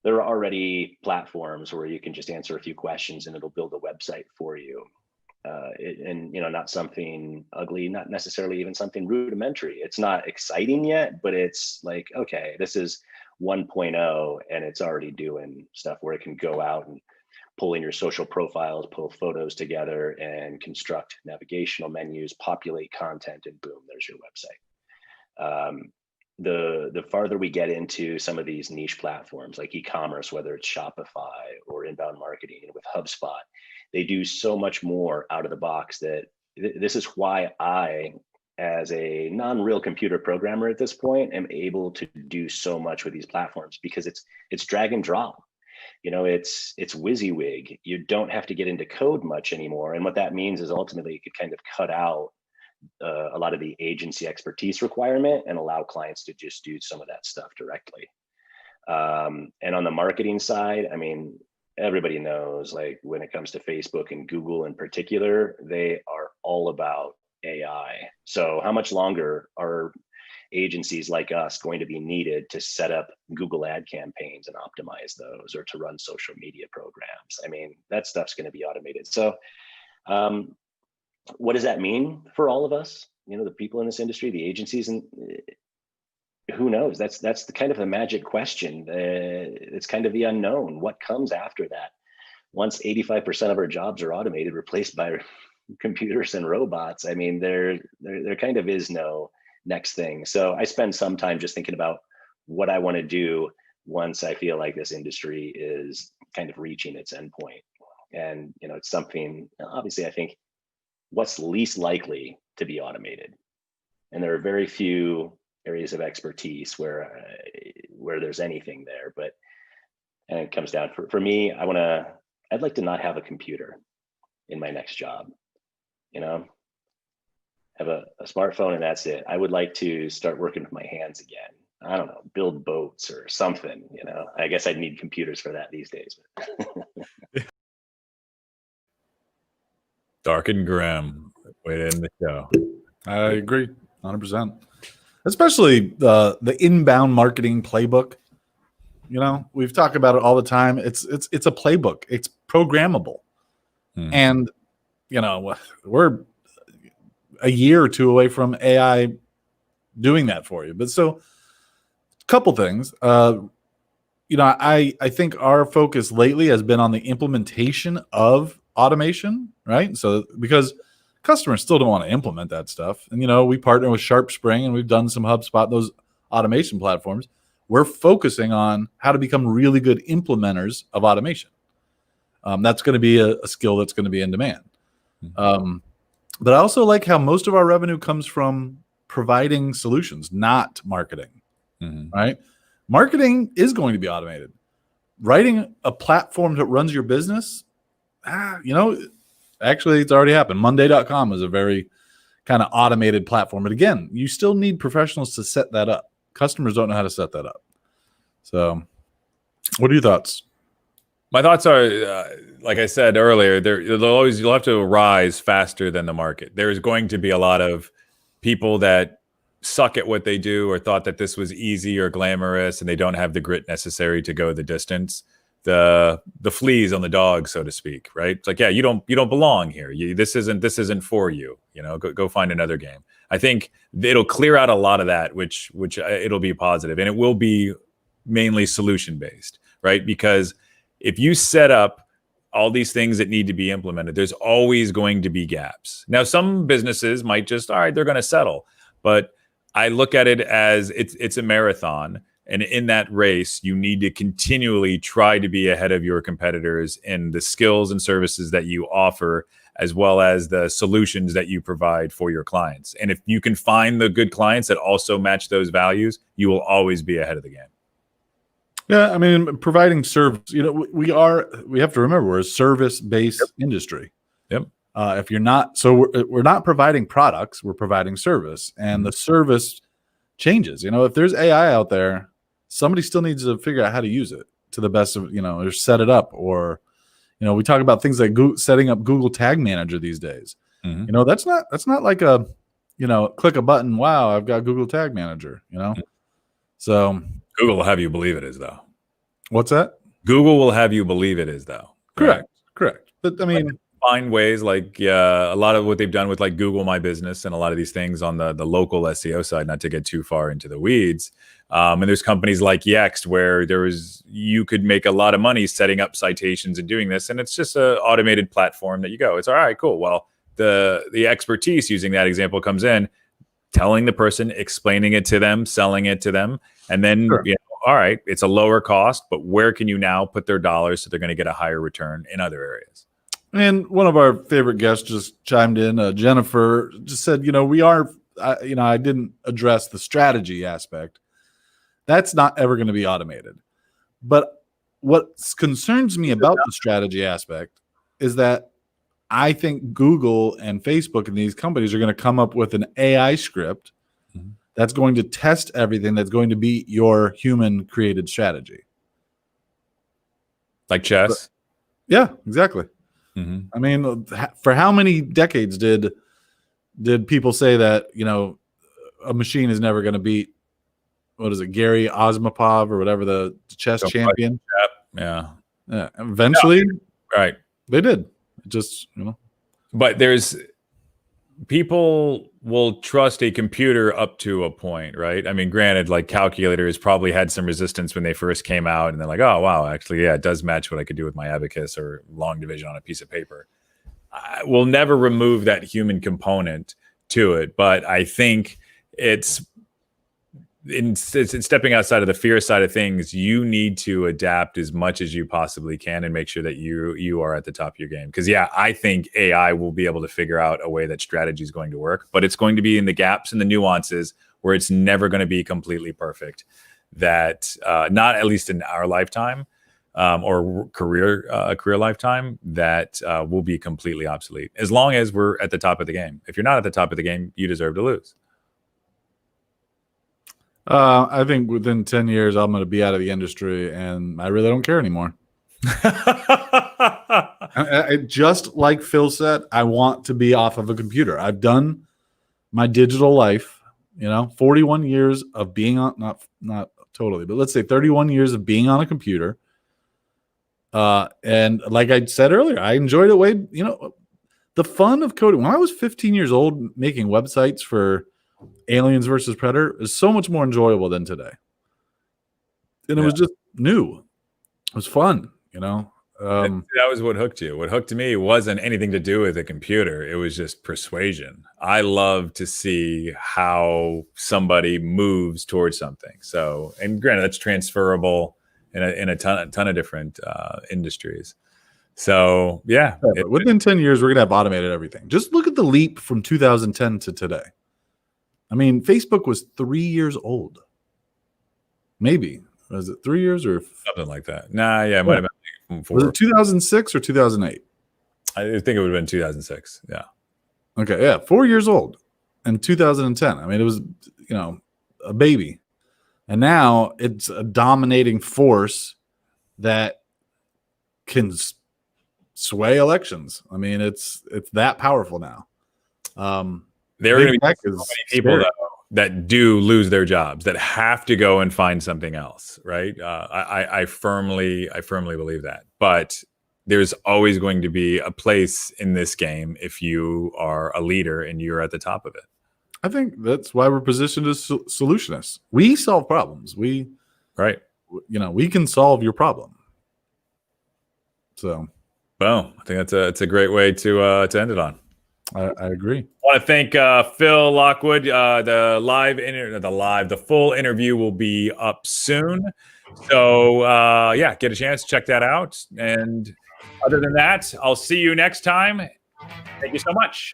there are already platforms where you can just answer a few questions and it'll build a website for you. And not something ugly, not necessarily even something rudimentary. It's not exciting yet, but it's like, okay, this is 1.0 and it's already doing stuff where it can go out and pull in your social profiles, pull photos together, and construct navigational menus, populate content, and boom, there's your website. The farther we get into some of these niche platforms like e-commerce, whether it's Shopify or inbound marketing with HubSpot, they do so much more out of the box that this is why I, as a non-real computer programmer at this point, am able to do so much with these platforms, because it's drag and drop. It's WYSIWYG. You don't have to get into code much anymore. And what that means is ultimately you could kind of cut out a lot of the agency expertise requirement and allow clients to just do some of that stuff directly. And on the marketing side, I mean, everybody knows, like, when it comes to Facebook and Google in particular, they are all about AI. So how much longer are agencies like us going to be needed to set up Google ad campaigns and optimize those, or to run social media programs? I mean, that stuff's going to be automated. So what does that mean for all of us? The people in this industry, the agencies, and who knows? That's the kind of the magic question. It's kind of the unknown. What comes after that? Once 85% of our jobs are automated, replaced by computers and robots, I mean, there kind of is no next thing. So I spend some time just thinking about what I want to do once I feel like this industry is kind of reaching its endpoint. And it's something, obviously, I think, what's least likely to be automated. And there are very few areas of expertise where there's anything there. And it comes down, for me, I'd like to not have a computer in my next job. Have a smartphone and that's it. I would like to start working with my hands again. I don't know, build boats or something. I guess I'd need computers for that these days. Dark and grim way to end the show. I agree 100%. Especially the inbound marketing playbook. We've talked about it all the time. It's a playbook. It's programmable. And we're a year or two away from AI doing that for you. But so a couple things. I think our focus lately has been on the implementation of automation, right? So because customers still don't want to implement that stuff. And, we partner with SharpSpring and we've done some HubSpot, those automation platforms. We're focusing on how to become really good implementers of automation. That's going to be a skill that's going to be in demand. But I also like how most of our revenue comes from providing solutions, not marketing, right? Marketing is going to be automated. Writing a platform that runs your business, actually, it's already happened. Monday.com is a very kind of automated platform. But again, you still need professionals to set that up. Customers don't know how to set that up. So what are your thoughts? My thoughts are, like I said earlier, you'll have to rise faster than the market. There's going to be a lot of people that suck at what they do, or thought that this was easy or glamorous, and they don't have the grit necessary to go the distance. The fleas on the dog, so to speak, right? It's like, yeah, you don't belong here. This isn't for you. Go find another game. I think it'll clear out a lot of that, which it'll be positive, and it will be mainly solution based, right? Because if you set up all these things that need to be implemented, there's always going to be gaps. Now, some businesses might just, all right, they're going to settle, but I look at it as it's a marathon. And in that race, you need to continually try to be ahead of your competitors in the skills and services that you offer, as well as the solutions that you provide for your clients. And if you can find the good clients that also match those values, you will always be ahead of the game. Yeah, I mean, providing service, we have to remember we're a service-based industry. Yep. If you're not, so we're not providing products, we're providing service, and the service changes. If there's AI out there, somebody still needs to figure out how to use it to the best of, or set it up, or, we talk about things like setting up Google Tag Manager these days. That's not like a, click a button. Wow, I've got Google Tag Manager, So Google will have you believe it is, though. What's that? Google will have you believe it is, though. Correct. But I mean, find ways, like a lot of what they've done with like Google My Business and a lot of these things on the local SEO side, not to get too far into the weeds, And there's companies like Yext where you could make a lot of money setting up citations and doing this, and it's just an automated platform that you go, it's all right, cool. Well, the expertise using that example comes in, telling the person, explaining it to them, selling it to them, and then Sure. all right, it's a lower cost, but where can you now put their dollars so they're going to get a higher return in other areas? And one of our favorite guests just chimed in. Jennifer just said, I didn't address the strategy aspect. That's not ever going to be automated. But what concerns me about the strategy aspect is that I think Google and Facebook and these companies are going to come up with an AI script that's going to test everything, that's going to be your human created strategy. Like chess? Yeah, exactly. Mm-hmm. I mean, for how many decades did people say that, a machine is never going to beat, what is it, Gary Osmapov or whatever, the chess champion? Yeah. Eventually, right. They did. Just, But people will trust a computer up to a point, right? I mean, granted, like calculators probably had some resistance when they first came out, and they're like, oh, wow, actually, yeah, it does match what I could do with my abacus or long division on a piece of paper. We'll never remove that human component to it, but I think it's stepping outside of the fear side of things. You need to adapt as much as you possibly can and make sure that you are at the top of your game. Because I think AI will be able to figure out a way that strategy is going to work, but it's going to be in the gaps and the nuances where it's never going to be completely perfect. That not at least in our lifetime or career lifetime, that will be completely obsolete as long as we're at the top of the game. If you're not at the top of the game, you deserve to lose. I think within 10 years, I'm going to be out of the industry and I really don't care anymore. I just like Phil said, I want to be off of a computer. I've done my digital life, 41 years of being on, not totally, but let's say 31 years of being on a computer. And like I said earlier, I enjoyed it way, the fun of coding. When I was 15 years old, making websites for Aliens versus Predator is so much more enjoyable than today. And it was just new. It was fun, that was what hooked you. What hooked me wasn't anything to do with a computer. It was just persuasion. I love to see how somebody moves towards something. So, and granted, that's transferable in a ton of different industries. So, within 10 years, we're going to have automated everything. Just look at the leap from 2010 to today. I mean, Facebook was 3 years old. Maybe. Was it 3 years or something like that? Nah, it might have been 4. Was it 2006 or 2008? I think it would have been 2006. Yeah. Okay, yeah, 4 years old in 2010. I mean, it was, a baby. And now it's a dominating force that can sway elections. I mean, it's that powerful now. There are going to be so many people that do lose their jobs, that have to go and find something else, right? I firmly believe that. But there's always going to be a place in this game if you are a leader and you're at the top of it. I think that's why we're positioned as solutionists. We solve problems. We can solve your problem. So, boom. I think that's a great way to end it on. I agree. I want to thank Phil Lockwood. The full interview will be up soon. So get a chance, check that out. And other than that, I'll see you next time. Thank you so much.